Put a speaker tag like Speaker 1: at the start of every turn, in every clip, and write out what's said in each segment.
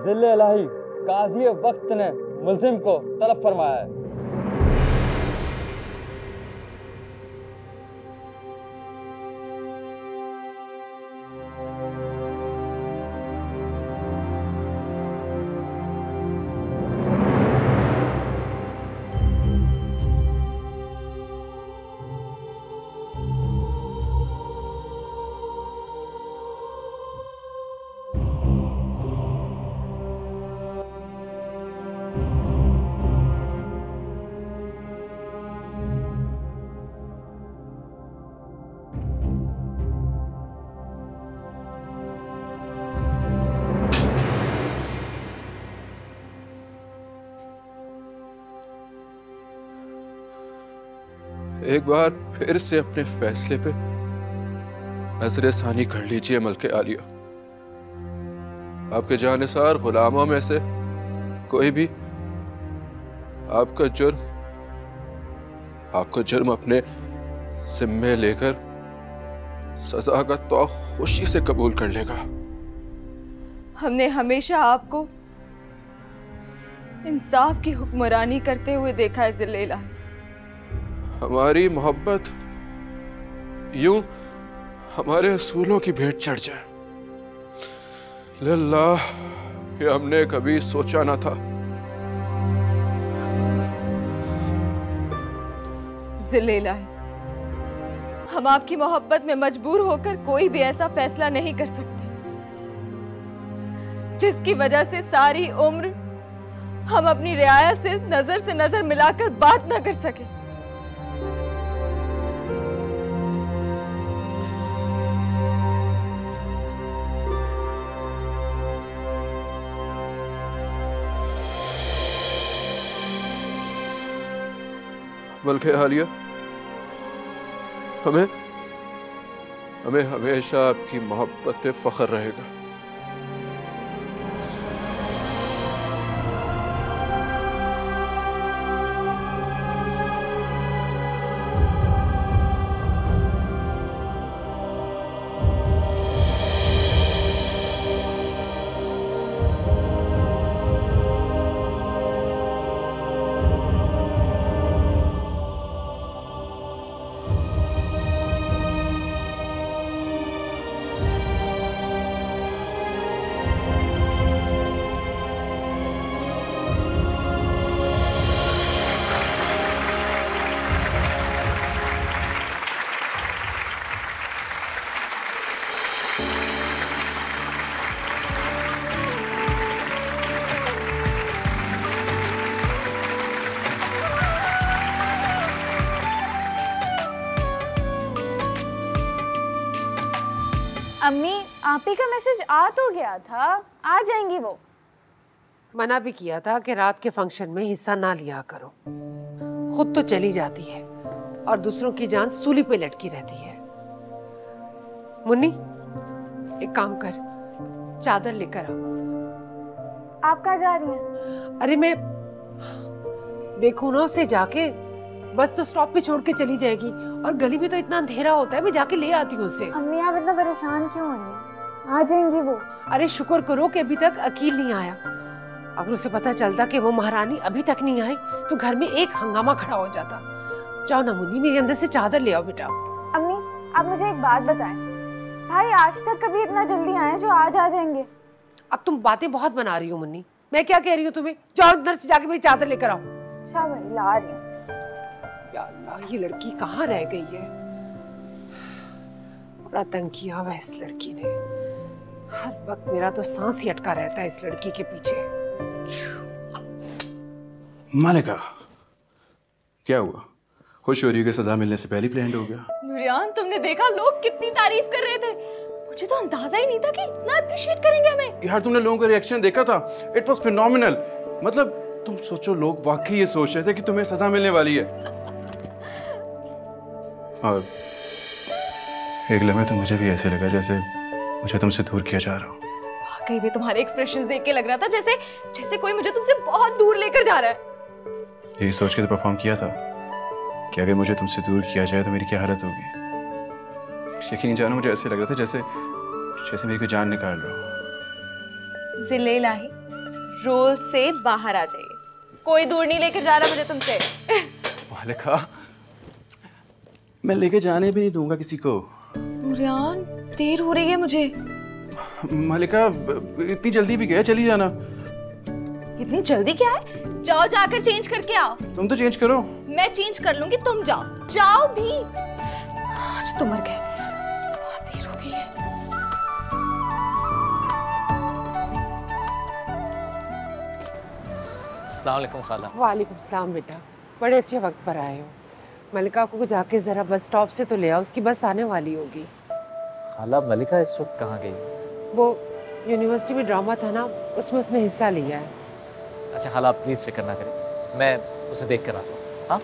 Speaker 1: जिले इलाही काजी वक्त ने मुल्जिम को तलब फरमाया है।
Speaker 2: एक बार फिर से अपने फैसले पे नजर सानी कर लीजिए मलके आलिया। आपके जानिसार गुलामों में से कोई भी आपका जुर्म अपने जिम्मे लेकर सजा का तौर खुशी से कबूल कर लेगा।
Speaker 3: हमने हमेशा आपको इंसाफ की हुक्मरानी करते हुए देखा है ज़िले इलाही।
Speaker 2: हमारी मोहब्बत यूं हमारे असूलों की भेंट चढ़ जाए, लिल्लाह, ये हमने कभी सोचा ना था।
Speaker 3: ज़िले इलाही, हम आपकी मोहब्बत में मजबूर होकर कोई भी ऐसा फैसला नहीं कर सकते जिसकी वजह से सारी उम्र हम अपनी रियाया से नजर मिलाकर बात ना कर सके।
Speaker 2: मलके आलिया, हमें हमेशा आपकी मोहब्बत पे फख्र रहेगा।
Speaker 4: अम्मी, आप ही का मैसेज आ तो गया था, आ जाएंगी वो।
Speaker 5: मना भी किया था कि रात के फंक्शन में हिस्सा ना लिया करो। खुद तो चली जाती है और दूसरों की जान सूली पे लटकी रहती है। मुन्नी, एक काम कर, चादर लेकर आओ।
Speaker 4: आप कहाँ जा रही हैं?
Speaker 5: अरे मैं देखूं ना उसे जाके, बस तो स्टॉप पे छोड़ के चली जाएगी और गली में तो इतना अंधेरा होता है, मैं जाके ले आती हूँ उससे।
Speaker 4: अम्मी, आप इतना परेशान क्यों हो रही हैं? आ जाएंगी वो।
Speaker 5: अरे शुक्र करो कि अभी तक अकील नहीं आया। अगर उसे पता चलता कि वो महारानी अभी तक नहीं आई तो घर में एक हंगामा खड़ा हो जाता। जाओ ना मुन्नी, मेरे अंदर से चादर ले आओ बेटा।
Speaker 4: अम्मी, आप मुझे एक बात बताएं, भाई आज तक कभी इतना जल्दी आए जो आज आ जाएंगे?
Speaker 5: अब तुम बातें बहुत बना रही हो मुन्नी, मैं क्या कह रही हूँ तुम्हें? जाओ अंदर से जाके मेरी चादर लेकर आओ।
Speaker 4: अच्छा भाई, ला रही हूँ।
Speaker 5: या अल्लाह, ये लड़की कहाँ रह गई है? बड़ा तंग किया हुआ इस लड़की ने। हर वक्त मेरा तो सांस ही अटका रहता है इस लड़की के पीछे।
Speaker 2: मालिका, क्या हुआ? खुश हो रही है कि सजा मिलने से पहले प्लान हो गया?
Speaker 3: नूरियान, तुमने देखा लोग कितनी तारीफ कर रहे थे। मुझे तो अंदाजा ही नहीं था कि इतना अप्रिशिएट करेंगे हमें।
Speaker 2: यार, तुमने लोगों का रिएक्शन देखा था? It was phenomenal. मतलब तुम सोचो, लोग वाकई ये सोच रहे थे कि तुम्हें सजा मिलने वाली है। और एक लम्हे तो मुझे भी ऐसे लगा जैसे मुझे तुमसे दूर किया जा रहा हूँ।
Speaker 3: वाकई में तुम्हारे एक्सप्रेशंस देख के लग रहा था जैसे कोई मुझे तुमसे बहुत दूर लेकर जा रहा है।
Speaker 2: यही सोच के तो परफॉर्म किया था कि अगर मुझे तुमसे दूर किया जाए तो मेरी क्या हालत होगी। यकीन जानो, मुझे ऐसे लग रहा था जैसे मेरी कोई जान निकाल रहा हो।
Speaker 3: ज़िले इलाही, रोल से बाहर आ जाइए। कोई दूर नहीं लेकर जा रहा मुझे तुमसे।
Speaker 2: मालिका, मैं लेके जाने भी नहीं दूंगा किसी को।
Speaker 3: नूरियान, देर हो रही है मुझे।
Speaker 2: मालिका, इतनी जल्दी भी क्या है, चली जाना।
Speaker 3: इतनी जल्दी क्या है? जाओ जाकर चेंज करके आओ।
Speaker 2: तुम तो चेंज करो।
Speaker 3: मैं चेंज कर लूंगी, तुम जाओ। जाओ भी। आज तो मर गए, बहुत देर हो गई है।
Speaker 1: अस्सलाम वालेकुम खाला।
Speaker 5: वालेकुम सलाम बेटा, बड़े अच्छे वक्त पर आए हो। मलिका को जाके जरा बस स्टॉप से तो ले आओ, उसकी बस आने वाली होगी।
Speaker 1: खाला, मलिका इस वक्त कहाँ गई?
Speaker 5: वो यूनिवर्सिटी में ड्रामा था ना, उसमें उसने हिस्सा लिया है।
Speaker 1: अच्छा खाला, आप प्लीज़ फिक्र ना करें, मैं उसे देख कर आता हूँ। हाँ,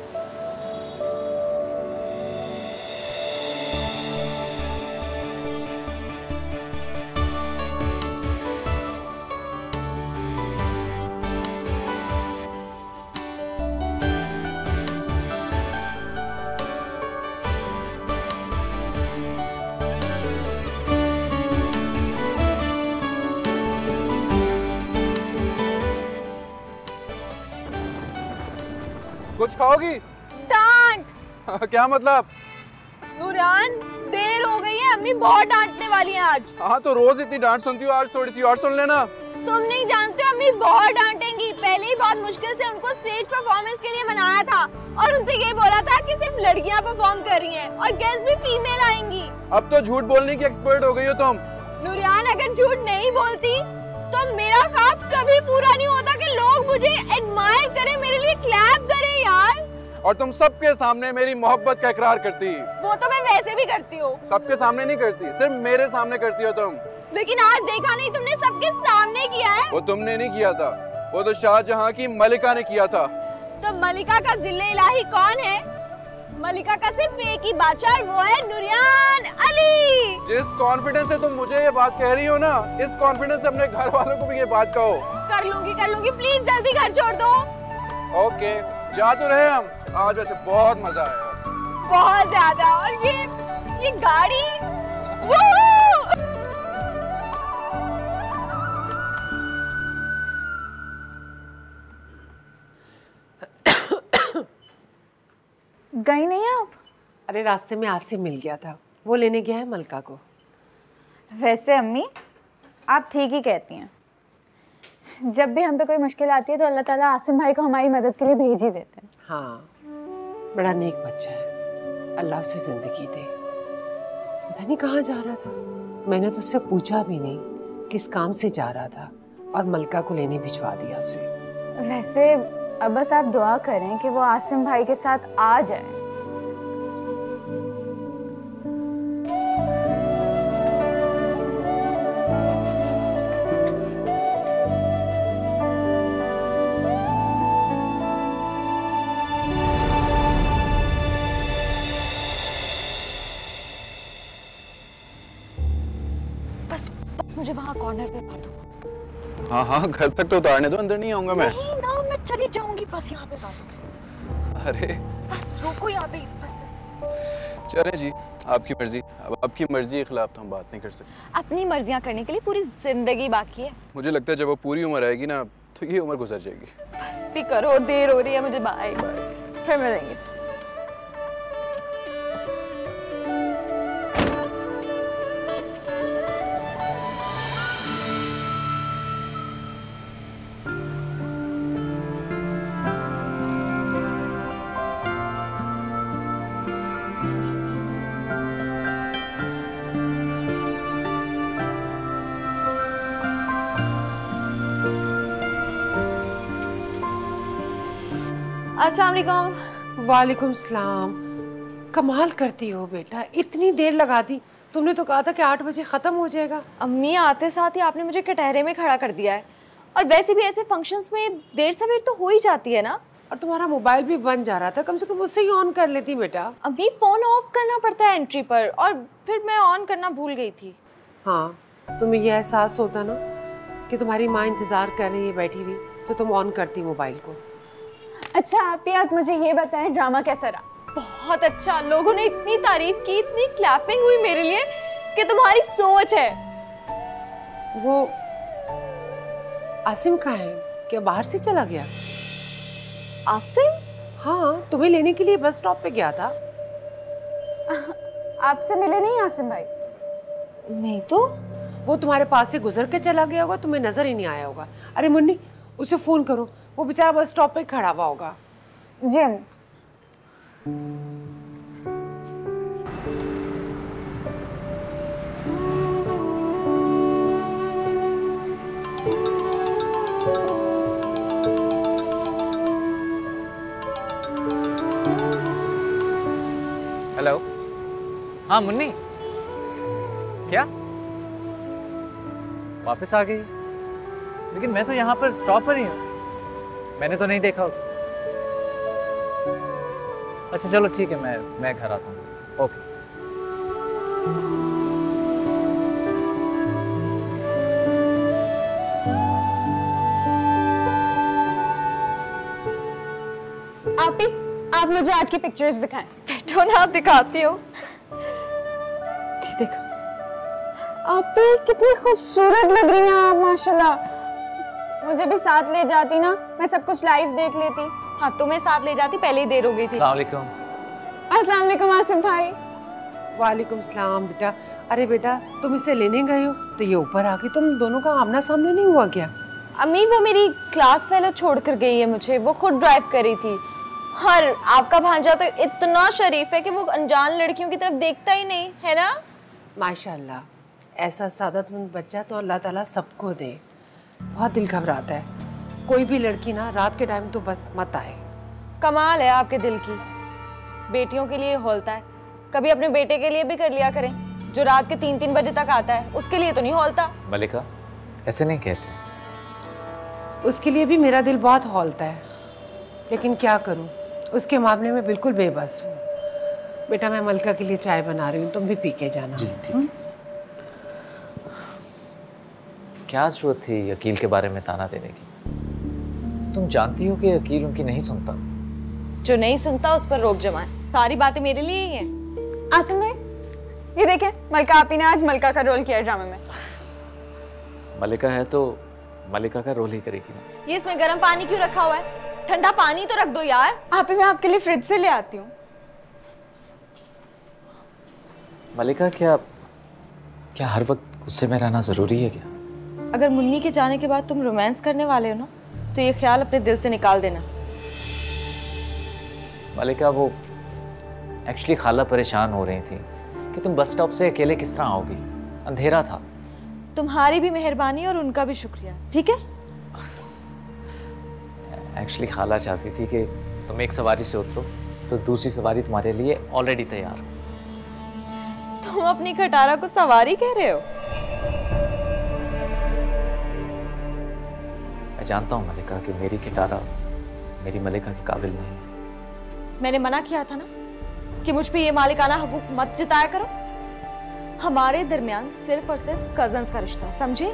Speaker 6: कुछ खाओगी?
Speaker 3: डांट।
Speaker 6: क्या मतलब?
Speaker 3: नूरान, देर हो गई है, अम्मी बहुत डांटने वाली हैं आज।
Speaker 6: हाँ तो रोज इतनी डांट सुनती हो, आज थोड़ी सी और सुन लेना।
Speaker 3: तुम नहीं जानते, अम्मी बहुत डांटेंगी। पहले ही बहुत मुश्किल से उनको स्टेज परफॉर्मेंस के लिए मनाया था और उनसे ये बोला था कि सिर्फ लड़कियां परफॉर्म कर रही हैं और गेस्ट भी फीमेल आएंगी।
Speaker 6: अब तो झूठ बोलने की एक्सपर्ट हो गई हो तुम।
Speaker 3: नूरियान, अगर झूठ नहीं बोलती तो मेरा ख्वाब कभी पूरा नहीं होता कि लोग मुझे एडमायर करें, मेरे लिए क्लैप करें यार।
Speaker 6: और तुम सबके सामने मेरी मोहब्बत का इकरार करती।
Speaker 3: वो तो मैं वैसे भी करती हूँ।
Speaker 6: सबके सामने नहीं करती, सिर्फ मेरे सामने करती हो तुम।
Speaker 3: लेकिन आज देखा नहीं तुमने, सबके सामने किया है।
Speaker 6: वो तुमने नहीं किया था, वो तो शाहजहां की मलिका ने किया था।
Speaker 3: तो मलिका का जिले इलाही कौन है? मलिका का सिर्फ एक ही बादशाह, वो है नूरियान अली।
Speaker 6: जिस कॉन्फिडेंस से तुम मुझे ये बात कह रही हो ना, इस कॉन्फिडेंस से अपने घर वालों को भी ये बात कहो।
Speaker 3: कर लूंगी, प्लीज जल्दी घर छोड़ दो।
Speaker 6: ओके, जा तो रहे हम। आज वैसे बहुत मजा आया,
Speaker 3: बहुत ज्यादा। और ये गाड़ी,
Speaker 4: गई नहीं आप?
Speaker 5: अरे रास्ते में आसिम मिल गया था, वो लेने गया है मलिका को।
Speaker 4: वैसे अम्मी, आप ठीक ही कहती हैं। जब भी हम पे कोई मुश्किल आती है तो अल्लाह ताला आसिम भाई को हमारी मदद के लिए भेज ही देते हैं।
Speaker 5: हाँ, बड़ा नेक बच्चा है, अल्लाह उसे जिंदगी दे। पता नहीं कहाँ जा रहा था, मैंने तो उससे पूछा भी नहीं किस काम से जा रहा था, और मलिका को लेने भिजवा दिया उसे।
Speaker 4: वैसे अब बस आप दुआ करें कि वो आसिम भाई के साथ आ जाए।
Speaker 3: बस मुझे वहाँ कॉर्नर पे उतार दो।
Speaker 6: हाँ हाँ, घर तक तो उतारने दो, अंदर नहीं आऊंगा मैं।
Speaker 3: नहीं ना, मैं चली जाऊंगी, बस यहाँ पे उतार दो।
Speaker 6: अरे
Speaker 3: बस रोको यहाँ पे, बस।
Speaker 6: चलें जी, आपकी मर्जी। अब आपकी मर्जी के खिलाफ तो हम बात नहीं कर सकते।
Speaker 3: अपनी मर्जियाँ करने के लिए पूरी जिंदगी बाकी है।
Speaker 6: मुझे लगता है जब वो पूरी उम्र आएगी ना, तो ये उम्र गुजर जाएगी।
Speaker 3: बस भी करो, देर हो रही है मुझे। बाय बाय, फिर मिलेंगे। अस्सलाम वालेकुम।
Speaker 5: वालेकुम सलाम। कमाल करती हो बेटा, इतनी देर लगा दी। तुमने तो कहा था कि 8 बजे ख़त्म हो जाएगा।
Speaker 3: अम्मी, आते साथ ही आपने मुझे कटहरे में खड़ा कर दिया है। और वैसे भी ऐसे फंक्शंस में देर सवेर तो हो ही जाती है ना।
Speaker 5: और तुम्हारा मोबाइल भी बंद जा रहा था, कम से कम उससे ही ऑन कर लेती बेटा।
Speaker 3: अम्मी, फ़ोन ऑफ करना पड़ता है एंट्री पर, और फिर मैं ऑन करना भूल गई थी।
Speaker 5: हाँ, तुम्हें यह एहसास होता ना कि तुम्हारी माँ इंतज़ार कर रही है बैठी हुई, तो तुम ऑन करती मोबाइल को।
Speaker 4: अच्छा आप मुझे ये बताएं, ड्रामा कैसा रहा?
Speaker 3: बहुत अच्छा। लोगों ने इतनी तारीफ की, इतनी क्लैपिंग हुई मेरे लिए कि तुम्हारी सोच है।
Speaker 5: वो आसिम कहाँ है? क्या बाहर से चला गया?
Speaker 3: आसिम?
Speaker 5: हाँ, तुम्हें लेने के लिए बस स्टॉप पे गया था।
Speaker 4: आपसे मिले नहीं आसिम भाई?
Speaker 3: नहीं तो।
Speaker 5: वो तुम्हारे पास से गुजर के चला गया होगा, तुम्हें नजर ही नहीं आया होगा। अरे मुन्नी, उसे फोन करो, वो बेचारा बस स्टॉप पे खड़ा हुआ होगा।
Speaker 4: जी अम्मी।
Speaker 1: हेलो। हाँ मुन्नी, क्या वापस आ गई? लेकिन मैं तो यहाँ पर स्टॉप पर ही हूँ, मैंने तो नहीं देखा उसे। अच्छा चलो ठीक है, मैं घर आता हूँ। ओके।
Speaker 4: आप मुझे आज की पिक्चर्स दिखाएं।
Speaker 3: बैठो ना, दिखाती हूँ। देखो
Speaker 4: आप भी कितनी खूबसूरत लग रही हैं आप, माशाल्लाह। मुझे भी साथ ले जाती ना, मैं सब कुछ लाइव देख लेती।
Speaker 3: हाँ, तुम्हें साथ ले जाती, पहले ही देर हो गई थी।
Speaker 1: अस्सलाम वालेकुम।
Speaker 4: अस्सलाम वालेकुम आसिम भाई।
Speaker 5: वालेकुम सलाम बेटा। अरे बेटा, तुम इसे लेने गए हो तो ये ऊपर आ गई, तुम दोनों का आमना सामना नहीं हुआ क्या?
Speaker 3: अम्मी, वो मेरी क्लास फेलो छोड़ कर गई है मुझे, वो खुद ड्राइव कर रही थी। और आपका भांजा तो इतना शरीफ है कि वो अनजान लड़कियों की तरफ देखता ही नहीं है ना।
Speaker 5: माशाल्लाह, ऐसा सादतमंद बच्चा तो अल्लाह ताला सबको दे। बहुत दिल घबराता है, कोई भी लड़की ना रात के टाइम तो बस मत आए।
Speaker 3: कमाल है आपके दिल की, बेटियों के लिए हौलता है। कभी अपने बेटे के लिए भी कर लिया करें, जो रात के 3-3 बजे तक आता है, उसके लिए तो नहीं हौलता।
Speaker 1: मलिका, ऐसे नहीं कहते।
Speaker 5: उसके लिए भी मेरा दिल बहुत हौलता है, लेकिन क्या करूं, उसके मामले में बिल्कुल बेबस हूँ। बेटा, मैं मलका के लिए चाय बना रही हूँ, तुम भी पी के जाना।
Speaker 1: जी ठीक। क्या जरूरत थी अकील के बारे में ताना देने की? तुम जानती हो कि अकील उनकी नहीं सुनता।
Speaker 3: जो नहीं सुनता उस पर रोक जमाए। सारी बातें मेरे लिए ही हैं।
Speaker 4: आसिम भाई, ये देखें, मलका आपी ने आज मलका का रोल किया ड्रामे में।
Speaker 1: मलिका है तो मलिका का रोल ही करेगी ना।
Speaker 3: ये इसमें गर्म पानी क्यों रखा हुआ है? ठंडा पानी तो रख दो यार।
Speaker 4: आपी, मैं आपके लिए फ्रिज से ले आती हूँ।
Speaker 1: मलिका, क्या हर वक्त गुस्से में रहना जरूरी है क्या?
Speaker 3: अगर मुन्नी के जाने के बाद तुम रोमांस करने वाले हो ना, तो ये ख्याल अपने दिल से निकाल देना।
Speaker 1: मलिका, वो एक्चुअली खाला परेशान हो रही थी कि तुम बस स्टॉप से अकेले किस तरह आओगी, अंधेरा था।
Speaker 3: तुम्हारी भी मेहरबानी और उनका भी शुक्रिया, ठीक है?
Speaker 1: एक्चुअली खाला चाहती थी कि तुम एक सवारी से उतरो तो दूसरी सवारी तुम्हारे लिए ऑलरेडी तैयार हो।
Speaker 3: तुम अपनी खटारा को सवारी कह रहे हो?
Speaker 1: मैं जानता हूँ मलिका कि मेरी खटारा मेरी मलिका के काबिल नहीं है।
Speaker 3: मैंने मना किया था ना कि मुझ पे ये मालिकाना हकूक मत जताया करो। हमारे दरमियान सिर्फ और सिर्फ कजन्स का रिश्ता है, समझे?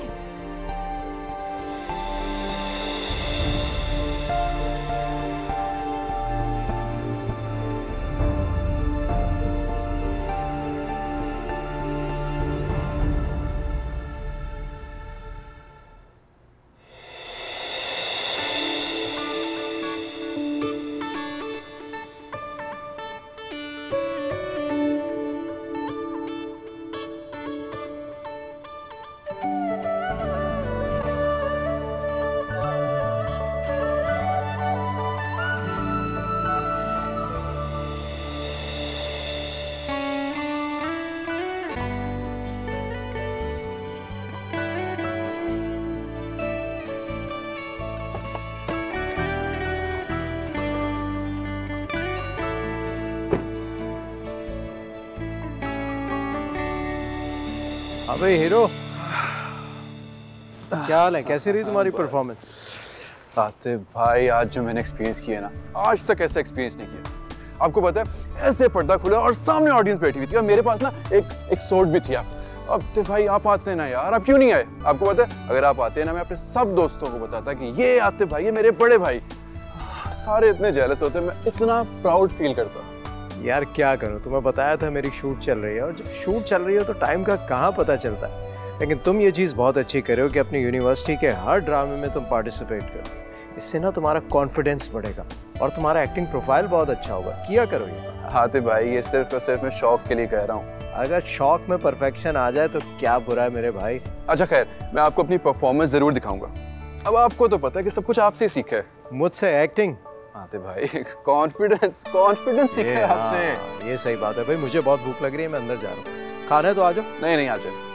Speaker 6: हाँ भाई हीरो, क्या हाल है? कैसी रही तुम्हारी परफॉर्मेंस?
Speaker 2: आतिफ भाई, आज जो मैंने एक्सपीरियंस किया ना, आज तक ऐसा एक्सपीरियंस नहीं किया। आपको पता है, ऐसे पर्दा खुला और सामने ऑडियंस बैठी हुई थी और मेरे पास ना एक सोर्ड भी थी। अब तो भाई आप आते ना यार, आप क्यों नहीं आए? आपको पता है, अगर आप आते ना, मैं अपने सब दोस्तों को बताता कि ये आतिफ भाई, ये मेरे बड़े भाई। सारे इतने जेलस होते, मैं इतना प्राउड फील करता।
Speaker 6: यार क्या करूं, तुम्हें बताया था मेरी शूट चल रही है, और जब शूट चल रही है तो टाइम का कहाँ पता चलता है। लेकिन तुम ये चीज़ बहुत अच्छी कर रहे हो कि अपनी यूनिवर्सिटी के हर ड्रामे में तुम पार्टिसिपेट करो। इससे ना तुम्हारा कॉन्फिडेंस बढ़ेगा और तुम्हारा एक्टिंग प्रोफाइल बहुत अच्छा होगा। किया करो ये।
Speaker 2: आतिफ भाई ये सिर्फ और सिर्फ मैं शौक के लिए कह रहा हूँ।
Speaker 6: अगर शौक में परफेक्शन आ जाए तो क्या बुरा है मेरे भाई।
Speaker 2: अच्छा खैर, मैं आपको अपनी परफॉर्मेंस जरूर दिखाऊंगा। अब आपको तो पता है कि सब कुछ आपसे सीखा है।
Speaker 6: मुझसे एक्टिंग?
Speaker 2: आतिफ भाई कॉन्फिडेंस सीखा है आपसे।
Speaker 6: ये सही बात है भाई। मुझे बहुत भूख लग रही है, मैं अंदर जा रहा हूँ। खाना है तो आ जाओ।
Speaker 2: नहीं आ जाए।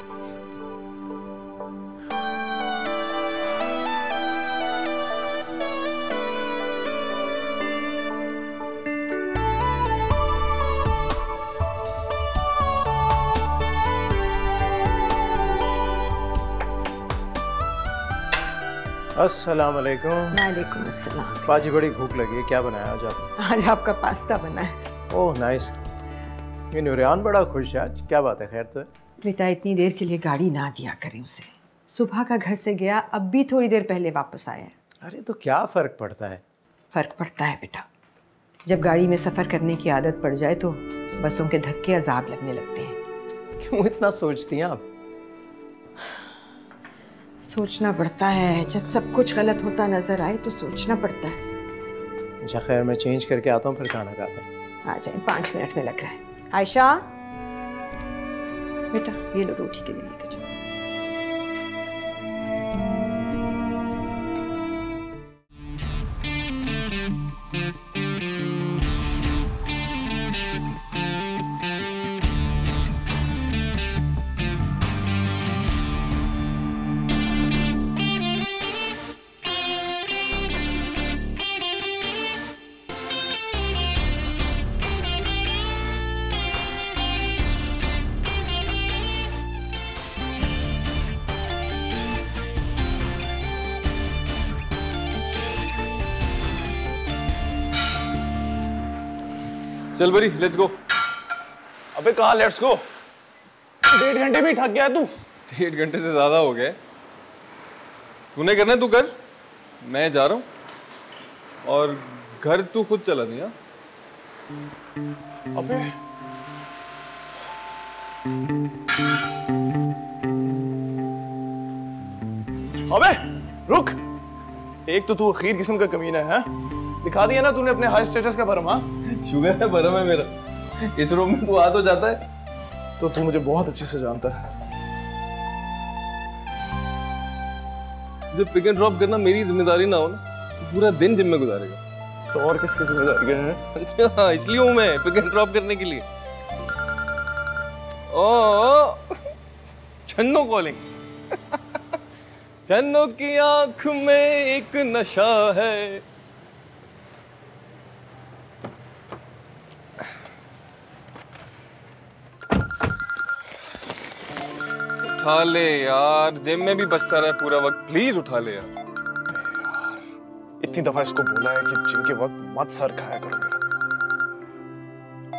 Speaker 6: अस्सलाम वालेकुम।
Speaker 7: वालेकुम अस्सलाम।
Speaker 6: पाजी बड़ी भूख लगी है, क्या बनाया आज आपने?
Speaker 7: आज आपका पास्ता बना है।
Speaker 6: Oh nice. ये नूरियान बड़ा खुश है आज, क्या बात है? खैर तो है?
Speaker 7: बेटा इतनी देर के लिए गाड़ी ना दिया करें उसे। सुबह का घर से गया, अब भी थोड़ी देर पहले वापस आया है।
Speaker 6: अरे तो क्या फ़र्क पड़ता है?
Speaker 7: फ़र्क पड़ता है बेटा। जब गाड़ी में सफ़र करने की आदत पड़ जाए तो बसों के धक्के अजाब लगने लगते हैं।
Speaker 6: क्यों इतना सोचती हैं आप?
Speaker 7: सोचना पड़ता है, जब सब कुछ गलत होता नजर आए तो सोचना पड़ता है।
Speaker 6: अच्छा खैर, मैं चेंज करके आता हूँ, फिर खाना खाते हैं।
Speaker 7: आ जाए, 5 मिनट में लग रहा है। आयशा बेटा ये लो रोटी के लिए लेके जाओ।
Speaker 8: चल बरी, लेट्स गो।
Speaker 2: अबे कहाँ लेट्स गो? 1.5 घंटे भी थक गया तू।
Speaker 8: 1.5 घंटे से ज्यादा हो गए। तूने करना है तू कर, मैं जा रहा हूँ। और घर तू खुद चला दिया।
Speaker 2: अबे रुक। एक तो तू अखीर किस्म का कमीना है। दिखा दिया ना तूने अपने हाई स्टेटस का भरम। हाँ
Speaker 8: शुगर है, भरम है मेरा। इस रूम में तू आ तो जाता है।
Speaker 2: तो तू मुझे बहुत अच्छे से जानता है।
Speaker 8: जब पिक एंड ड्रॉप करना मेरी जिम्मेदारी ना हो ना, तो पूरा दिन जिम में गुजारेगा।
Speaker 2: तो और किसकी जिम्मेदारी है?
Speaker 8: हाँ, इसलिए हूँ मैं, पिक एंड ड्रॉप करने के लिए। ओ छन्नो कॉलिंग। छन्नो की आंख में एक नशा है। उठा ले यार, जिम में भी बचता रहा पूरा वक्त, प्लीज उठा ले यार।
Speaker 2: इतनी दफा इसको बोला है कि जिम के वक्त मत सर खाया करो मेरा।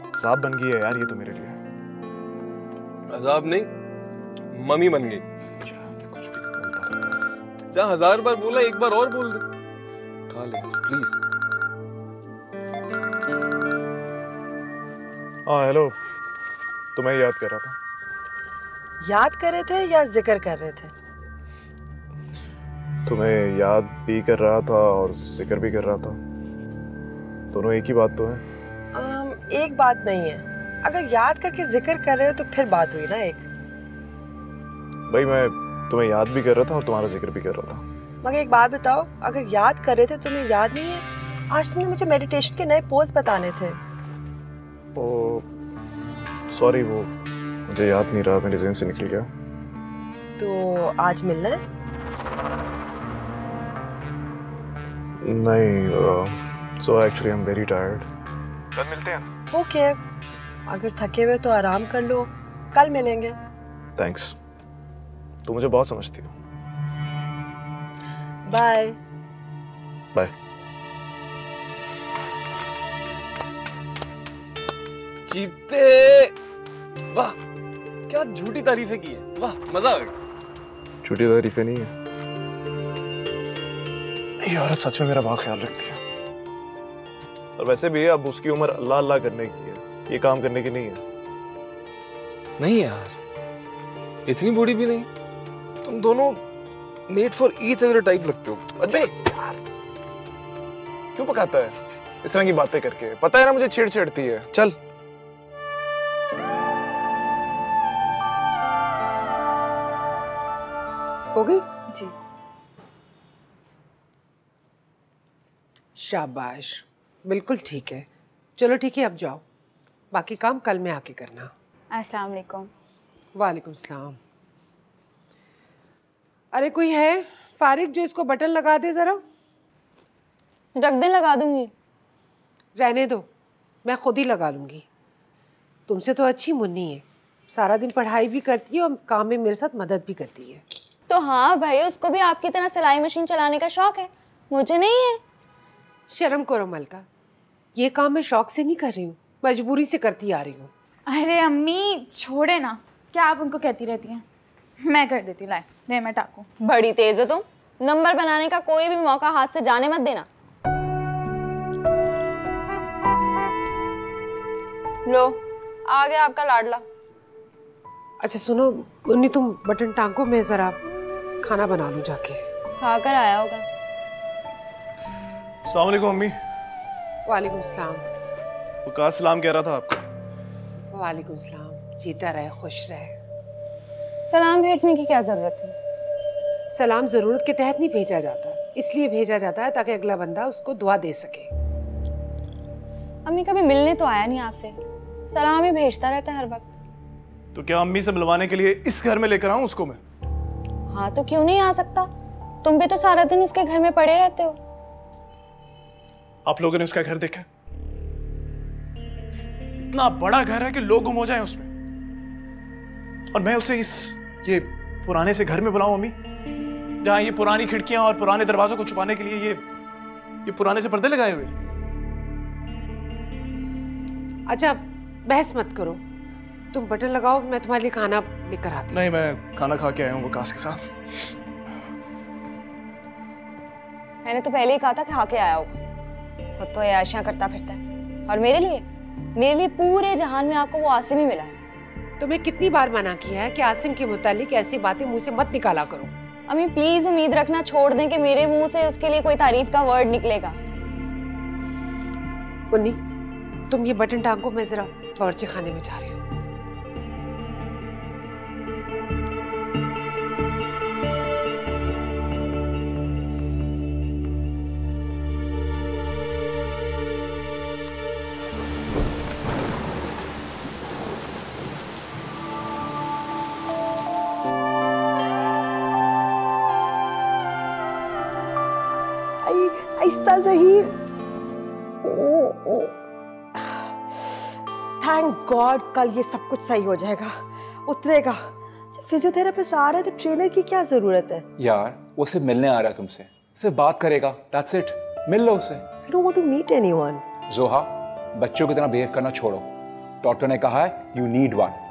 Speaker 2: अजाब बन गई है यार ये तो मेरे लिए।
Speaker 8: अजाब नहीं, मम्मी बन गई।
Speaker 2: कुछ भी बोलता रहता है।
Speaker 8: जहाँ 1000 बार बोला, एक बार और बोल दे। उठा ले प्लीज।
Speaker 2: हाँ हेलो, तुम्हें याद कर रहा था।
Speaker 7: याद कर रहे थे या जिक्र कर रहे थे?
Speaker 2: तुम्हें याद भी कर रहा था और जिक्र भी कर रहा था। दोनों एक ही बात तो है।
Speaker 7: एक बात नहीं है। अगर याद करके जिक्र कर रहे हो तो फिर बात हुई ना एक।
Speaker 2: भाई मैं तुम्हें याद भी कर रहा था और तुम्हारा जिक्र भी कर रहा था।
Speaker 7: मगर एक बात बताओ, अगर याद कर रहे थे तुम्हें याद नहीं है? आज तुमने मुझे मेडिटेशन के नए पोज बताने थे।
Speaker 2: ओ सॉरी, वो मुझे याद नहीं रहा, मेरे ज़हन से निकल गया।
Speaker 7: तो आज मिलना है?
Speaker 2: नहीं, so actually I am very tired. कल मिलते हैं।
Speaker 7: ओके, अगर थके हुए तो आराम कर लो, कल मिलेंगे।
Speaker 2: थैंक्स, तू मुझे बहुत समझती हो।
Speaker 7: Bye
Speaker 2: bye.
Speaker 8: जीते, वाह क्या झूठी तारीफें की है। वाह मजा आ गया।
Speaker 2: झूठी तारीफें नहीं है, ये औरत सच में मेरा बहुत ख्याल रखती है। और वैसे भी अब उसकी उम्र अल्लाह अल्लाह करने की है, ये काम करने की नहीं है।
Speaker 8: नहीं यार, इतनी बूढ़ी भी नहीं। तुम दोनों made for each other type लगते हो। अच्छा यार,
Speaker 2: क्यों पकाता है इस तरह की बातें करके? पता है ना मुझे चिढ़ चिढ़ती है। चल।
Speaker 5: हो गई?
Speaker 4: जी।
Speaker 5: शाबाश, बिल्कुल ठीक है। चलो ठीक है, अब जाओ, बाकी काम कल में आके करना।
Speaker 4: अस्सलाम वालेकुम।
Speaker 5: वालेकुम सलाम। अरे कोई है फारिग जो इसको बटन लगा दे जरा?
Speaker 3: रख दे, लगा दूंगी।
Speaker 5: रहने दो, मैं खुद ही लगा लूंगी। तुमसे तो अच्छी मुन्नी है, सारा दिन पढ़ाई भी करती है और काम में मेरे साथ मदद भी करती है।
Speaker 3: तो हाँ भाई, उसको भी आपकी तरह सिलाई मशीन चलाने का शौक है, मुझे नहीं है।
Speaker 5: शर्म करो मलका, ये काम मैं शौक से नहीं कर रही हूँ, मजबूरी से करती आ रही हूँ।
Speaker 4: अरे अम्मी छोड़े ना, क्या आप उनको कहती रहती हैं? मैं कर देती, लाए दे मैं टाकू।
Speaker 3: बड़ी तेज हो तुम, नंबर बनाने का कोई भी मौका हाथ से जाने मत देना। लो, आ गया आपका लाडला।
Speaker 5: अच्छा सुनो मुन्नी, तुम बटन टांको, मैं जरा खाना बना लूँ जाके।
Speaker 3: खाकर आया होगा।
Speaker 2: अस्सलाम वालेकुम अम्मी।
Speaker 5: वालेकुम सलाम।
Speaker 2: वकास सलाम कह रहा था आपको।
Speaker 5: वालेकुम सलाम, जीता रहे खुश रहे।
Speaker 3: सलाम भेजने की क्या जरूरत है?
Speaker 5: सलाम जरूरत के तहत नहीं भेजा जाता, इसलिए भेजा जाता है ताकि अगला बंदा उसको दुआ दे सके।
Speaker 3: अम्मी कभी मिलने तो आया नहीं आपसे, सलाम ही भेजता रहता है हर वक्त।
Speaker 2: तो क्या अम्मी से मिलवाने के लिए इस घर में लेकर आऊं उसको मैं?
Speaker 3: हाँ तो क्यों नहीं आ सकता, तुम भी तो सारा दिन उसके घर में पड़े रहते हो।
Speaker 2: आप लोगों ने उसका घर देखा? इतना बड़ा घर है कि लोग गुम हो जाएं उसमें, और मैं उसे ये पुराने से घर में बुलाऊं अम्मी, जहां ये पुरानी खिड़कियां और पुराने दरवाजों को छुपाने के लिए ये पुराने से पर्दे लगाए हुए।
Speaker 5: अच्छा बहस मत करो, तुम बटन लगाओ, मैं तुम्हारे लिए खाना लेकर आती हूँ।
Speaker 2: नहीं, मैं खाना खा के आया हूँ वकास के साथ।
Speaker 3: मैंने तो पहले ही कहा था कि खा के आया होगा, खुद तो ऐशियां करता फिरता है। और मेरे लिए पूरे जहान में आपको वो आसिम ही मिला है।
Speaker 5: तुम्हें कितनी बार मना किया है कि आसिम के मुतालिक ऐसी बातें मुंह से मत निकाला करो।
Speaker 3: अम्मी प्लीज उम्मीद रखना छोड़ दें कि मेरे मुंह से उसके लिए कोई तारीफ का वर्ड निकलेगा।
Speaker 5: मुन्नी तुम ये बटन टांगो, मैं जरा बावर्ची खाने में जा रही हूँ।
Speaker 9: आहिस्ता ज़हीर। थैंक गॉड कल ये सब कुछ सही हो जाएगा, उतरेगा। जब फिजियोथेरेपिस्ट आ रहा है तो ट्रेनर की क्या जरूरत है?
Speaker 2: यार वो सिर्फ मिलने आ रहा है तुमसे, सिर्फ बात करेगा, दैट्स इट। मिल लो उससे।
Speaker 9: I don't want to meet anyone.
Speaker 2: जोहा, बच्चों की तरह बिहेव करना छोड़ो, डॉक्टर ने कहा है you need one.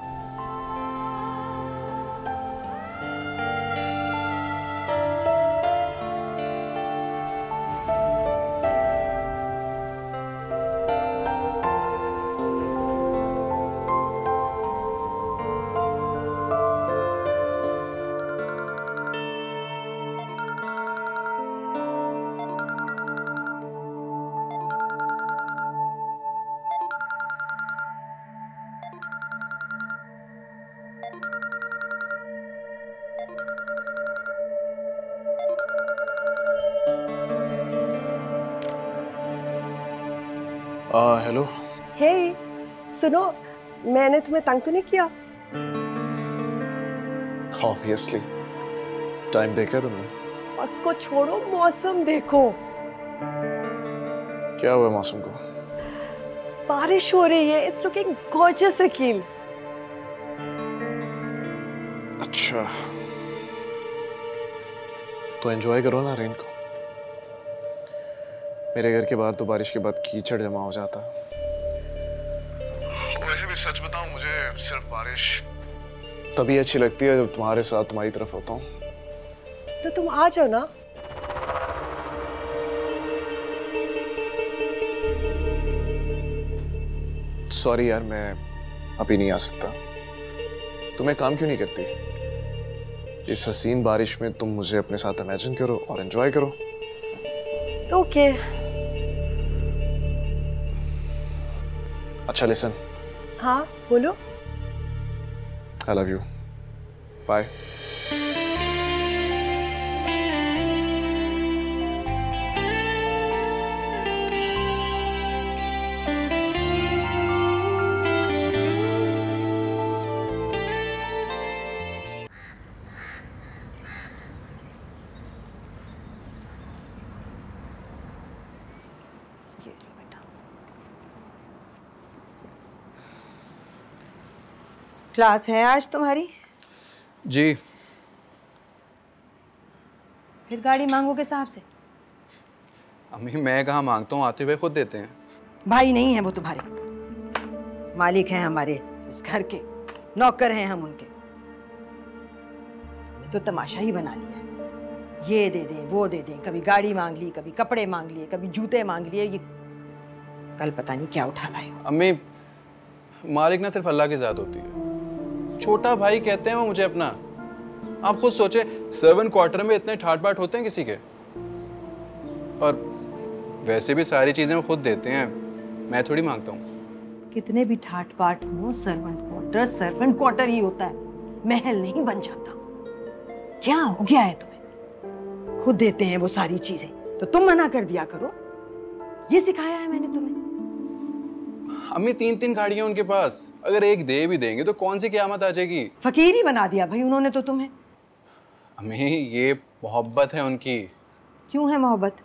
Speaker 2: Hello.
Speaker 9: Hey, सुनो, मैंने तुम्हें तंग तो नहीं किया?
Speaker 2: ऑब्वियसली, टाइम देखा तुमने?
Speaker 9: वक्त को छोड़ो, मौसम देखो।
Speaker 2: क्या हुआ मौसम को?
Speaker 9: बारिश हो रही है, इट्स लुकिंग गॉर्जियस अकील।
Speaker 2: अच्छा, तो एंजॉय करो ना रेन को। मेरे घर के बाहर तो बारिश के बाद कीचड़ जमा हो जाता। वैसे भी सच बताऊं, मुझे सिर्फ बारिश तभी अच्छी लगती है जब तुम्हारे साथ तुम्हारी तरफ होता हूँ।
Speaker 9: तो तुम आ जाओ ना।
Speaker 2: सॉरी यार, मैं अभी नहीं आ सकता। तुम एक काम क्यों नहीं करती? इस हसीन बारिश में तुम मुझे अपने साथ इमेजिन करो और एंजॉय करो।
Speaker 9: ओके।
Speaker 2: अच्छा लिसन,
Speaker 9: हाँ बोलो।
Speaker 2: I love you, bye.
Speaker 9: Class है आज तुम्हारी?
Speaker 2: जी।
Speaker 9: फिर गाड़ी मांगोगे साहब से?
Speaker 2: अम्मी मैं कहाँ मांगता हूँ, आते हुए खुद देते हैं।
Speaker 9: भाई नहीं है वो तुम्हारे, मालिक हैं हमारे इस घर के, नौकर हैं हम उनके। तुमने तो तमाशा ही बना लिया है, ये दे दें वो दे दें, कभी गाड़ी मांग ली, कभी कपड़े मांग लिए, कभी जूते मांग लिए। ये कल पता नहीं क्या उठा लाए हो।
Speaker 2: अम्मी मालिक ना सिर्फ अल्लाह की ज़ात होती है, छोटा भाई कहते हैं वो मुझे अपना। आप खुद सोचे, सर्वेंट क्वार्टर में इतने ठाट बाट होते हैं किसी के? और वैसे भी सारी चीजें वो खुद देते हैं, मैं थोड़ी मांगता हूँ।
Speaker 9: कितने भी ठाट बाट हो, सर्वेंट क्वार्टर ही होता है, महल नहीं बन जाता। क्या हो गया है तुम्हें? खुद देते हैं वो सारी चीजें तो तुम मना कर दिया करो, ये सिखाया है मैंने तुम्हें।
Speaker 2: अम्मी 3-3 गाड़ियां उनके पास, अगर एक दे भी देंगे तो कौन सी क़यामत आ जाएगी?
Speaker 9: फकीर ही बना दिया भाई उन्होंने तो तुम्हें।
Speaker 2: अम्मी ये मोहब्बत है उनकी।
Speaker 9: क्यों है मोहब्बत?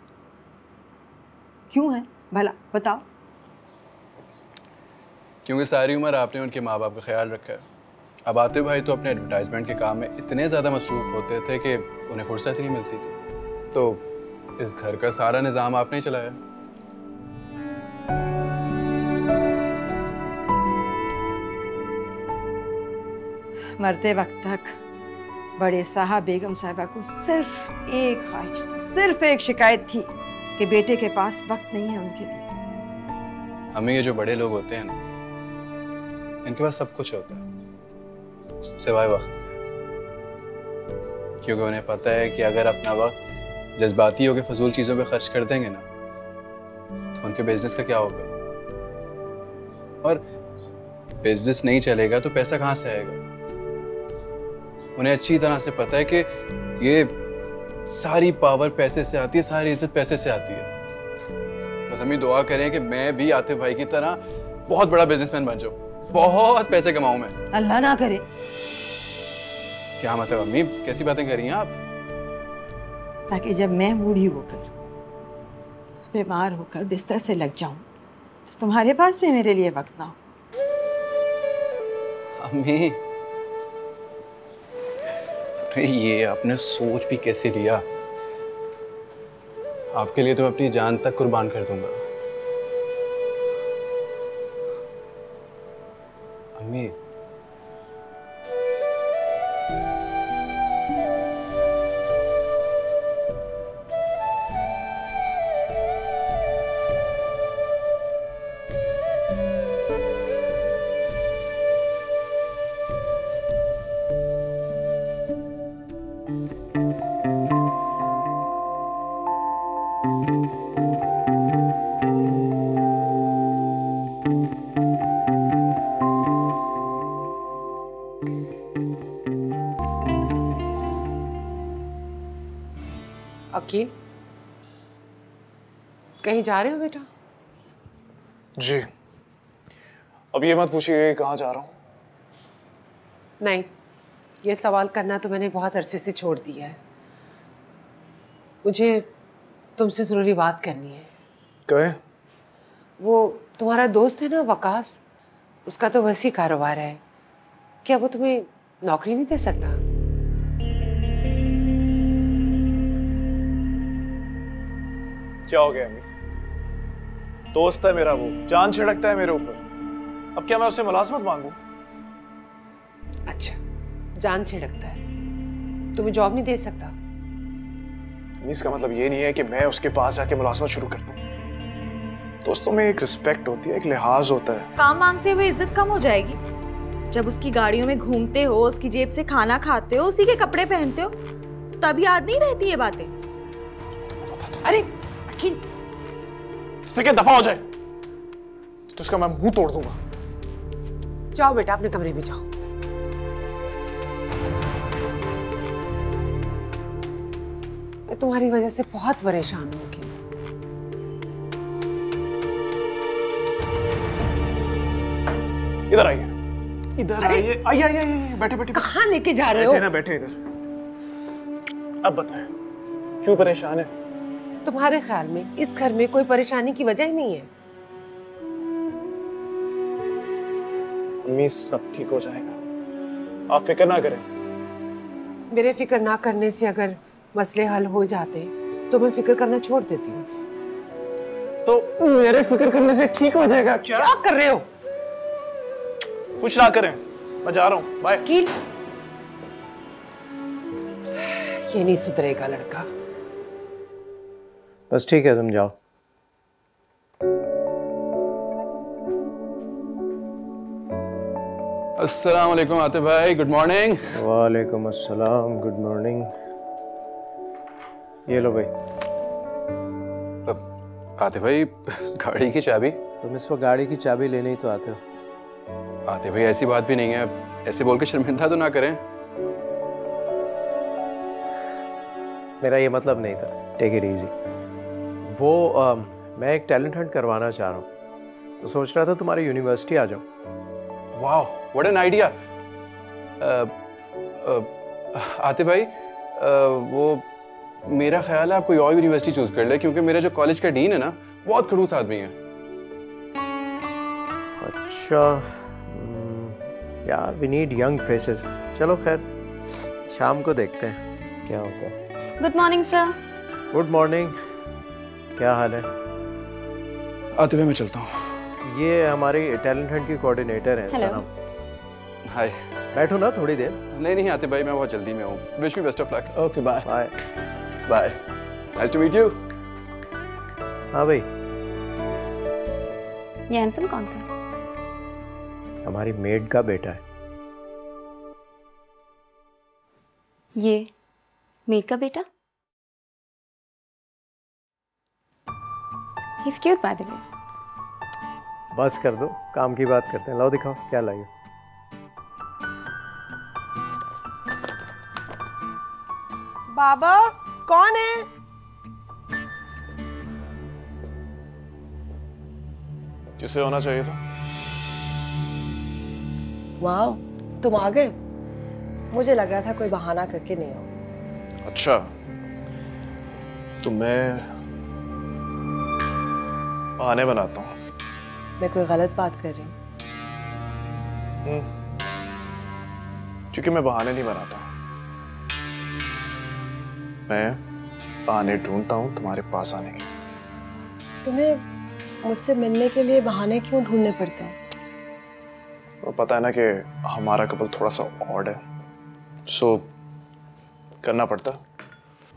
Speaker 9: क्यों है भला बताओ?
Speaker 2: क्योंकि सारी उम्र आपने उनके माँ बाप का ख्याल रखा है। अब आते भाई तो अपने एडवर्टाइजमेंट के काम में इतने ज़्यादा मसरूफ़ होते थे कि उन्हें फुर्सत ही नहीं मिलती थी। तो इस घर का सारा निज़ाम आपने ही चलाया।
Speaker 9: मरते वक्त तक बड़े साहब बेगम साहिबा को सिर्फ एक ख्वाहिश थी, सिर्फ एक शिकायत थी कि बेटे के पास वक्त नहीं है उनके लिए।
Speaker 2: अम्मी ये जो बड़े लोग होते हैं ना, इनके पास सब कुछ होता है सिवाय वक्त के, क्योंकि उन्हें पता है कि अगर अपना वक्त जज्बाती होकर फजूल चीज़ों पे खर्च कर देंगे ना तो उनके बिजनेस का क्या होगा, और बिजनेस नहीं चलेगा तो पैसा कहाँ से आएगा। उन्हें अच्छी तरह से पता है कि ये सारी पावर पैसे से आती है, सारी इज्जत पैसे से आती है। बस हम ही दुआ करें कि मैं भी आतिफ भाई की तरह बहुत बड़ा बिजनेसमैन बन जाऊं, बहुत पैसे कमाऊं मैं।
Speaker 9: अल्लाह ना करे।
Speaker 2: क्या मतलब अम्मी, कैसी बातें कर रही हैं आप?
Speaker 9: ताकि जब मैं बूढ़ी होकर बीमार होकर बिस्तर से लग जाऊं तो तुम्हारे पास भी मेरे लिए वक्त ना हो।
Speaker 2: अम्मी ये आपने सोच भी कैसे लिया? आपके लिए तो मैं अपनी जान तक कुर्बान कर दूंगा। अम्मी
Speaker 5: अकील, कहीं जा रहे हो बेटा?
Speaker 10: जी। अब ये मत पूछिए कहाँ जा रहा हूँ।
Speaker 5: नहीं, ये सवाल करना तो मैंने बहुत अरसे से छोड़ दिया है। मुझे तुमसे ज़रूरी बात करनी है।
Speaker 10: कहे?
Speaker 5: वो तुम्हारा दोस्त है ना वकास, उसका तो वैसी कारोबार है, क्या वो तुम्हें नौकरी नहीं दे सकता?
Speaker 10: क्या हो गया अम्मी? दोस्त है मेरा, वो जान छिड़कता है मेरे ऊपर। अब क्या मैं उससे मुलाजमत मांगू?
Speaker 5: अच्छा, जान छिड़कता है, तुम्हें जॉब नहीं दे सकता?
Speaker 10: इसका मतलब ये नहीं है कि मैं उसके पास जाके मुलाजमत शुरू कर दूं। दोस्तों में एक रिस्पेक्ट होती है, एक लिहाज होता है।
Speaker 3: काम मांगते हुए इज्जत कम हो जाएगी? जब उसकी गाड़ियों में घूमते हो, उसकी जेब से खाना खाते हो, उसी के कपड़े पहनते हो, तब याद नहीं रहती ये बातें?
Speaker 5: अरे
Speaker 10: इससे क्या दफा हो जाए। तो उसका मैं मुंह तोड़ दूंगा।
Speaker 5: जाओ बेटा, अपने कमरे में जाओ। मैं तुम्हारी वजह से बहुत परेशान हूँ।
Speaker 10: इधर आइए, इधर आइए। आइए आइए आइए, बैठे बैठे।
Speaker 5: कहाँ लेके जा रहे हो?
Speaker 10: बैठे ना, बैठे इधर। अब बताएं, क्यों परेशान है?
Speaker 5: तुम्हारे ख्याल में इस घर में कोई परेशानी की वजह ही नहीं है?
Speaker 10: अम्मी, सब ठीक हो जाएगा, आप फिक्र ना करें।
Speaker 5: मेरे फिक्र ना करने से अगर मसले हल हो जाते तो मैं फिक्र करना छोड़ देती हूँ।
Speaker 10: तो मेरे फिक्र करने से ठीक हो जाएगा?
Speaker 5: क्या कर रहे हो?
Speaker 10: कुछ ना करें, मैं जा रहा हूँ, बाय।
Speaker 5: ये नहीं सुधरेगा लड़का।
Speaker 6: बस ठीक है, तुम जाओ।
Speaker 2: अस्सलाम वालेकुम आतिफ भाई, गुड मॉर्निंग।
Speaker 6: वालेकुम अस्सलाम, गुड मॉर्निंग। ये लो भाई।
Speaker 2: आतिफ भाई, गाड़ी की चाबी?
Speaker 6: तुम इस वक्त गाड़ी की चाबी लेने ही तो आते हो।
Speaker 2: आतिफ भाई, ऐसी बात भी नहीं है, ऐसे बोल के शर्मिंदा तो ना करें।
Speaker 6: मेरा ये मतलब नहीं था, टेक इट इजी। वो मैं एक टैलेंट हंट करवाना चाह रहा हूँ, तो सोच रहा था तुम्हारी यूनिवर्सिटी आ जाऊँ।
Speaker 2: वाह, व्हाट एन आइडिया। आतिफ भाई, वो मेरा ख्याल है आप कोई और यूनिवर्सिटी चूज कर ले, क्योंकि मेरे जो कॉलेज का डीन है ना, बहुत खड़ूस आदमी है।
Speaker 6: अच्छा यार, वी नीड यंग फेसेस। चलो खैर, शाम को देखते हैं क्या होता है।
Speaker 4: Good morning sir.
Speaker 6: Good morning, क्या हाल है?
Speaker 2: आतिफ भाई, मैं चलता हूँ।
Speaker 6: ये हमारी टैलेंट हंट की कोऑर्डिनेटर है सनम।
Speaker 2: हाय।
Speaker 6: बैठो ना थोड़ी देर।
Speaker 2: नहीं नहीं आतिफ भाई, मैं बहुत जल्दी में हूँ। Wish me best of luck.
Speaker 6: Okay, bye bye
Speaker 2: bye. Nice to meet you.
Speaker 6: हाँ भाई,
Speaker 4: ये हैंडसम कौन था?
Speaker 6: हमारी मेड का बेटा है।
Speaker 4: ये मेड का बेटा? He's cute by the way.
Speaker 6: बस कर दो, काम की बात करते हैं। लाओ दिखाओ क्या लाई हो।
Speaker 9: बाबा कौन है?
Speaker 10: किसे होना चाहिए था?
Speaker 9: वाह, तुम आ गए। मुझे लग रहा था कोई बहाना करके नहीं आओ।
Speaker 10: अच्छा, तो मैं बहाने बनाता हूँ।
Speaker 9: मैं कोई गलत बात कर रही हूँ?
Speaker 10: क्योंकि मैं बहाने नहीं बनाता, मैं बहाने ढूंढता हूँ तुम्हारे पास आने के।
Speaker 9: तुम्हें मुझसे मिलने के लिए बहाने क्यों ढूंढने पड़ते हैं?
Speaker 10: वो पता है ना कि हमारा कपल थोड़ा सा ऑड है, सो करना पड़ता।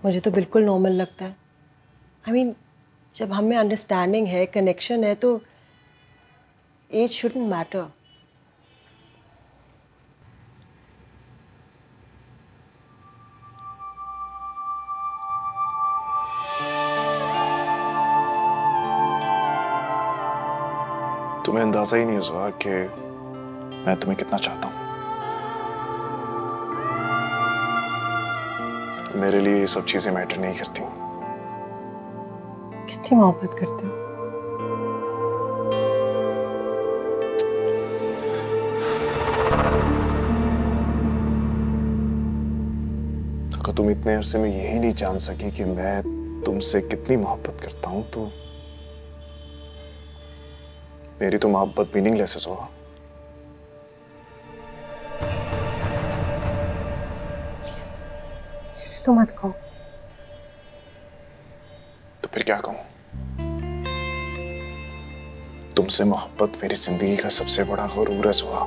Speaker 9: मुझे तो बिल्कुल नॉर्मल लगता है। I mean, जब हम में अंडरस्टैंडिंग है, कनेक्शन है, तो एज शुडंट मैटर।
Speaker 10: तुम्हें अंदाजा ही नहीं हुआ कि मैं तुम्हें कितना चाहता हूँ। मेरे लिए ये सब चीजें मैटर नहीं करती।
Speaker 9: कितनी मोहब्बत करते हो?
Speaker 10: अगर तुम इतने अरसे में यही नहीं जान सकी कि मैं तुमसे कितनी मोहब्बत करता हूं, तो मेरी तो मोहब्बत मीनिंगलेस हुआ।
Speaker 9: ऐसे तो मत कहो।
Speaker 10: तो फिर क्या कहूं? तुमसे मोहब्बत मेरी जिंदगी का सबसे बड़ा गुरूर है सुहा।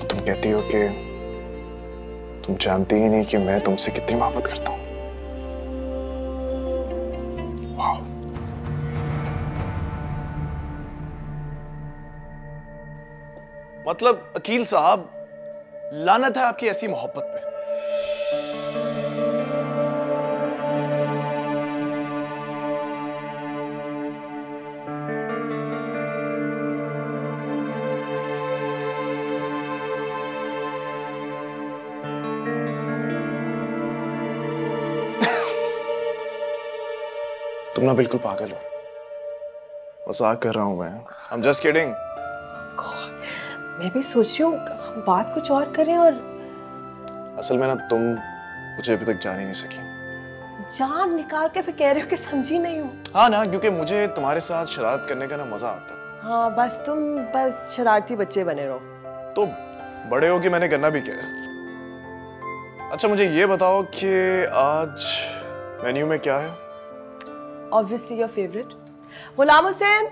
Speaker 10: तुम कहती हो कि तुम जानती ही नहीं कि मैं तुमसे कितनी मोहब्बत करता हूं। वाह, मतलब अकील साहब, लानत है आपकी ऐसी मोहब्बत पे। तुम ना बिल्कुल पागल हो। मजाक कर रहा हूँ मैं। I'm just kidding।
Speaker 7: मैं भी सोच रही हूँ बात कुछ और करें, और
Speaker 10: असल में ना तुम मुझे अभी तक जान ही नहीं सकी।
Speaker 7: जान निकाल के फिर कह रहे हो कि समझी नहीं हूँ।
Speaker 10: हाँ ना, क्योंकि मुझे तुम्हारे साथ शरारत करने का ना मजा आता।
Speaker 7: हाँ बस तुम बस शरारती बच्चे बने रहो।
Speaker 10: तो बड़े हो कि मैंने करना भी क्या है। अच्छा मुझे ये बताओ कि आज मेन्यू में क्या है?
Speaker 7: Obviously your favorite, Ghulam Hussain.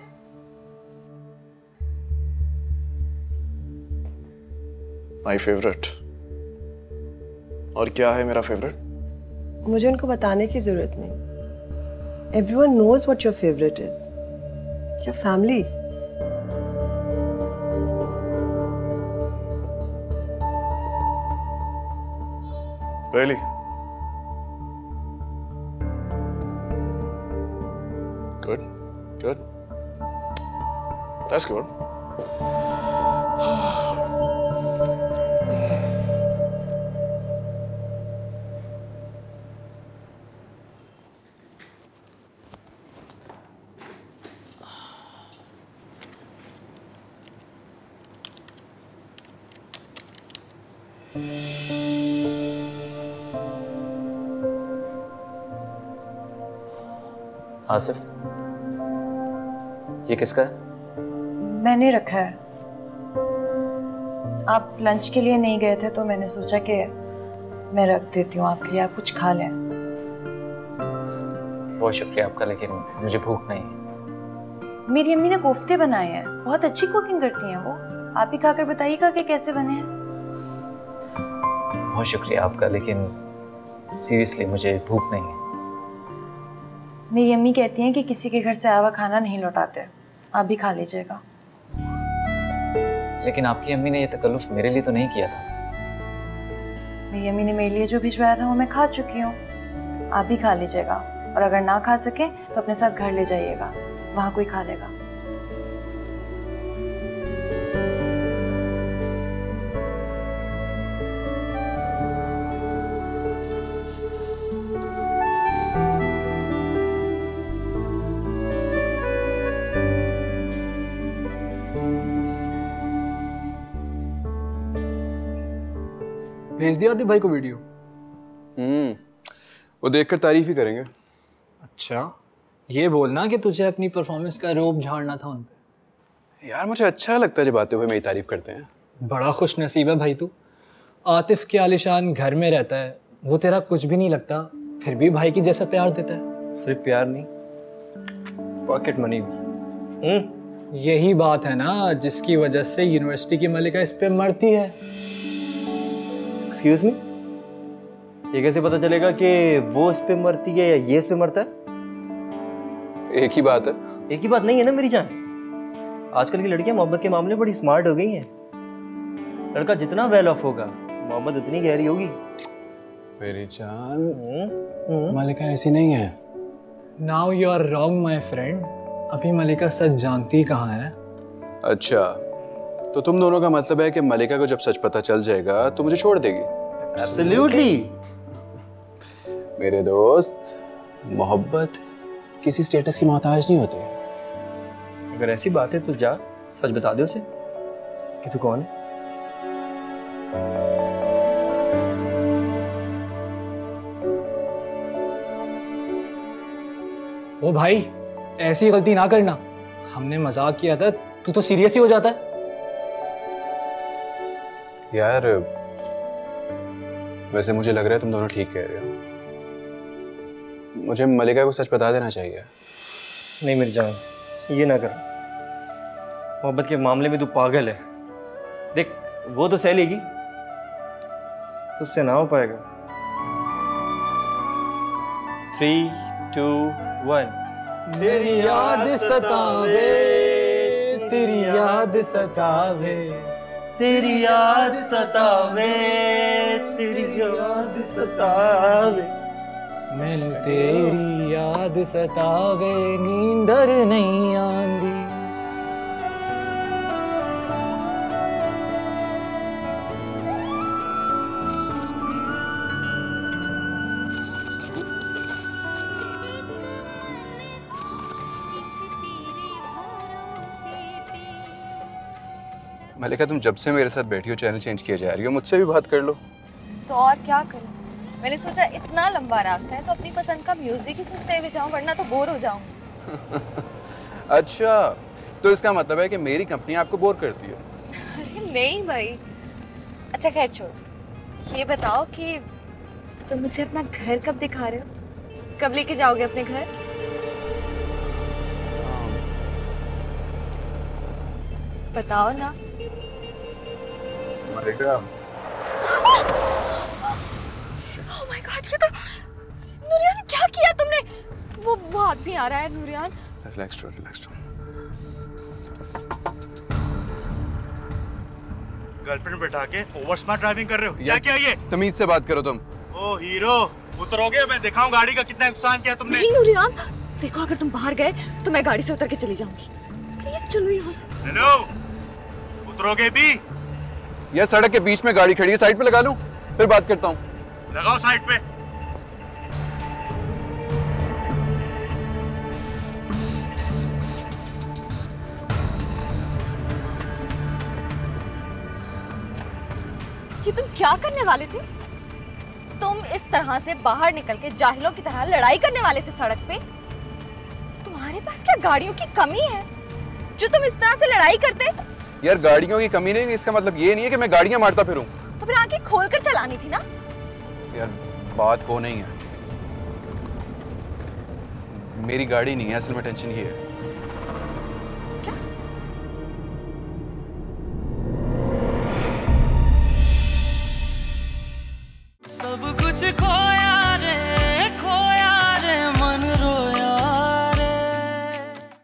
Speaker 10: My favorite। और क्या है मेरा फेवरेट?
Speaker 7: मुझे उनको बताने की जरूरत नहीं। Everyone knows what your favorite is. Your family।
Speaker 10: Really? Good, good. That's good.
Speaker 1: Asif, ये किसका है?
Speaker 4: मैंने रखा है। आप लंच के लिए नहीं गए थे तो मैंने सोचा कि मैं रख देती हूँ आपके लिए, आप कुछ खा लें।
Speaker 1: बहुत शुक्रिया आपका, लेकिन मुझे भूख नहीं है।
Speaker 4: मेरी अम्मी ने कोफ्ते बनाए हैं, बहुत अच्छी कुकिंग करती हैं वो। आप ही खाकर बताइएगा कि कैसे बने हैं।
Speaker 1: बहुत शुक्रिया आपका, लेकिन सीरियसली मुझे भूख नहीं है।
Speaker 4: मेरी अम्मी कहती हैं कि किसी के घर से आया हुआ खाना नहीं लौटाते, आप भी खा लीजिएगा।
Speaker 1: लेकिन आपकी अम्मी ने ये तकल्लुफ मेरे लिए तो नहीं किया था।
Speaker 4: मेरी अम्मी ने मेरे लिए जो भिजवाया था वो मैं खा चुकी हूँ, आप भी खा लीजिएगा। और अगर ना खा सके तो अपने साथ घर ले जाइएगा, वहाँ कोई खा लेगा।
Speaker 11: भेज दिया आदित्य भाई को वीडियो?
Speaker 2: वो देखकर तारीफ ही करेंगे।
Speaker 11: अच्छा, ये बोलना कि तुझे अपनी परफॉर्मेंस का रोब झाड़ना था उन पे।
Speaker 2: यार मुझे अच्छा लगता है जब आते हुए मेरी तारीफ करते हैं।
Speaker 11: बड़ा खुश नसीब है भाई तू। आतिफ के आलिशान घर में रहता है, वो तेरा कुछ भी नहीं लगता, फिर भी भाई की जैसा प्यार देता है।
Speaker 6: सिर्फ प्यार नहीं, पॉकेट मनी भी।
Speaker 11: यही बात है ना जिसकी वजह से यूनिवर्सिटी की मलिका इस पे मरती है।
Speaker 6: एक्सक्यूज मी, ये कैसे पता चलेगा कि वो इस पे मरती है या ये इस पे मरता है?
Speaker 2: एक ही बात है।
Speaker 6: एक ही बात नहीं है ना मेरी जान। आजकल की लड़कियां मोहब्बत के मामले में बड़ी स्मार्ट हो गई हैं। लड़का जितना वेल ऑफ होगा, मोहब्बत उतनी गहरी होगी।
Speaker 2: मेरी जान, मलिका ऐसी नहीं है।
Speaker 11: Now you are wrong my friend. अभी मलिका सच जानती कहाँ है।
Speaker 2: अच्छा, तो तुम दोनों का मतलब है कि मलिका को जब सच पता चल जाएगा तो मुझे छोड़ देगी?
Speaker 6: एब्सोल्युटली।
Speaker 2: मेरे दोस्त, मोहब्बत किसी स्टेटस की मोहताज नहीं होती।
Speaker 6: अगर ऐसी बात है तो जा सच बता दे उसे कि तू कौन है।
Speaker 11: ओ भाई, ऐसी गलती ना करना। हमने मजाक किया था, तू तो सीरियस ही हो जाता है।
Speaker 2: यार वैसे मुझे लग रहा है तुम दोनों ठीक कह रहे हो। मुझे मलिका को सच बता देना चाहिए।
Speaker 6: नहीं मेरी जान, ये ना कर। मोहब्बत के मामले में तू पागल है। देख, वो तो सह लेगी, तुझसे ना हो पाएगा। 3, 2, 1।
Speaker 11: तेरी याद सतावे, तेरी याद सतावे,
Speaker 6: तेरी याद सतावे, तेरी याद सतावे,
Speaker 11: मैनू तेरी याद सतावे, नींदर नहीं आंदी।
Speaker 2: मलिका, तुम जब से मेरे साथ बैठी हो चैनल चेंज किया जा रही हो, मुझसे भी बात कर लो।
Speaker 3: तो और क्या करूं? मैंने सोचा इतना लंबा रास्ता है तो अपनी पसंद का म्यूजिक ही सुनते हुए जाऊं, वरना तो बोर हो जाऊंगी।
Speaker 2: अच्छा, तो इसका मतलब है कि मेरी कंपनी आपको बोर करती है?
Speaker 3: अरे नहीं भाई। अच्छा खैर छोड़, ये बताओ कि तुम मुझे अपना घर कब दिखा रहे हो? कब लेके जाओगे अपने घर? बताओ ना।
Speaker 2: मलिका,
Speaker 3: Oh my God, ये तो नूरियान, क्या किया तुमने? वो आदमी आ रहा है नूरियान।
Speaker 2: रिलैक्स रहो, रिलैक्स रहो।
Speaker 12: गर्लफ्रेंड बैठा के ओवर स्मार्ट ड्राइविंग कर रहे हो? क्या किया ये?
Speaker 2: तमीज से बात करो तुम।
Speaker 12: ओ हीरो, उतरोगे? मैं दिखाऊं गाड़ी का कितना नुकसान किया तुमने।
Speaker 3: नहीं नूरियान, देखो अगर तुम बाहर गए तो मैं गाड़ी से उतर के चली जाऊंगी। प्लीज चलो यहाँ से।
Speaker 12: हेलो, उतरोगे भी?
Speaker 2: यह सड़क के बीच में गाड़ी खड़ी है, साइड पे लगा लूं? फिर बात करता हूँ।
Speaker 12: लगाओ साइड पे।
Speaker 3: ये तुम क्या करने वाले थे? तुम इस तरह से बाहर निकल के जाहिलों की तरह लड़ाई करने वाले थे सड़क पे? तुम्हारे पास क्या गाड़ियों की कमी है जो तुम इस तरह से लड़ाई करते?
Speaker 2: यार गाड़ियों की कमी नहीं, इसका मतलब ये नहीं है कि मैं गाड़ियां मारता फिरूं।
Speaker 3: तो फिर आंखें खोलकर चलानी थी ना?
Speaker 2: यार बात वो नहीं है, मेरी गाड़ी नहीं है असल में, टेंशन ये है